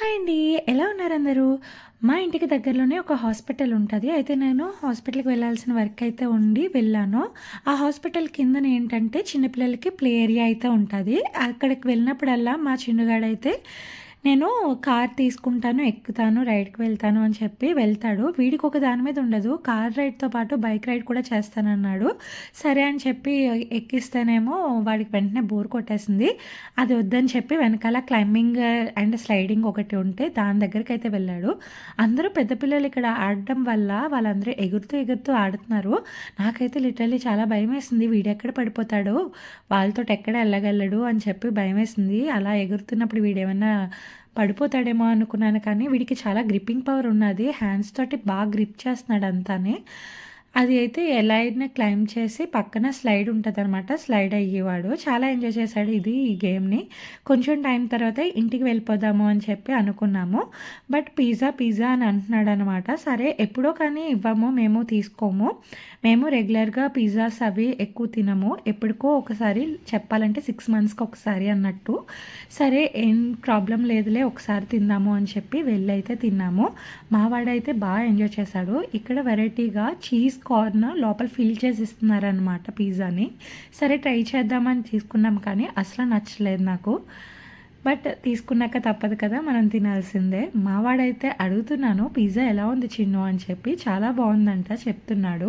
Hi అండి. ఎలా ఉన్నారు అందరూ? మా ఇంటికి దగ్గరలోనే ఒక హాస్పిటల్ ఉంటది. అయితే నేను హాస్పిటల్‌కి వెళ్ళాల్సిన వర్క్ అయితే ఉండి వెళ్ళాను. ఆ హాస్పిటల్ కిందన ఏంటంటే చిన్న పిల్లలకి ప్లే ఏరియా అయితే ఉంటది. అక్కడికి వెళ్ళినప్పుడల్లా మా చిన్నుగాడైతే నేను కార్ తీసుకుంటాను, ఎక్కుతాను, రైడ్‌కి వెళ్తాను అని చెప్పి వెళ్తాడు. వీడికి ఒక దాని మీద ఉండదు. కార్ రైడ్‌తో పాటు బైక్ రైడ్ కూడా చేస్తానన్నాడు. సరే అని చెప్పి ఎక్కిస్తేనేమో వాడికి వెంటనే బోర్ కొట్టేసింది. అది వద్దని చెప్పి వెనకాల క్లైంబింగ్ అండ్ స్లైడింగ్ ఒకటి ఉంటే దాని దగ్గరికైతే వెళ్ళాడు. అందరూ పెద్ద పిల్లలు ఇక్కడ ఆడడం వల్ల వాళ్ళందరూ ఎగురుతూ, ఎగురుతూ ఆడుతున్నారు. నాకైతే లిటరల్లీ చాలా భయమేసింది. వీడెక్కడ పడిపోతాడో, వాళ్ళతోటి ఎక్కడ ఎళ్ళగలడు అని చెప్పి భయమేసింది. అలా ఎగురుతున్నప్పుడు వీడేమన్నా పడిపోతాడేమో అనుకున్నాను కానీ వీడికి చాలా గ్రిప్పింగ్ పవర్ ఉన్నది. హ్యాండ్స్ తోటి బాగా గ్రిప్ చేస్తున్నాడు అంతాని. అది అయితే ఎలా అయినా క్లైంబ్ చేసి పక్కన స్లైడ్ ఉంటదనమాట. స్లైడ్ అయ్యేవాడు. చాలా ఎంజాయ్ చేశాడు ఈ గేమ్‌ని. కొంచెం టైం తర్వాత ఇంటికి వెళ్ళిపోదాము అని చెప్పి అనుకున్నాము. బట్ పిజ్జా, పిజ్జా అని అంటున్నాడనమాట. సరే ఎప్పుడో కానీ ఇవ్వము, మేము తీసుకోము. మేము రెగ్యులర్‌గా పిజ్జాస్ అవి ఎక్కువ తినము. ఎప్పటికో ఒకసారి చెప్పాలంటే 6 మంత్స్‌కి ఒకసారి అన్నట్టు. సరే ఏం ప్రాబ్లమ్ లేదులే ఒకసారి తిందాము అని చెప్పి వెళ్ళైతే తిన్నాము. మా వాడైతే బాగా ఎంజాయ్ చేశాడు. ఇక్కడ వెరైటీగా చీజ్ కార్న్ లోపల ఫిల్ చేసి ఇస్తున్నారనమాట పిజ్జాని. సరే ట్రై చేద్దామని తీసుకున్నాం కానీ అసలు నచ్చలేదు నాకు. బట్ తీసుకున్నాక తప్పదు కదా! మనం తినాల్సిందే. మా వాడైతే అడుగుతున్నాను, "పిజ్జా ఎలా ఉంది చిన్ను" అని చెప్పి. చాలా బావుందంట చెప్తున్నాడు.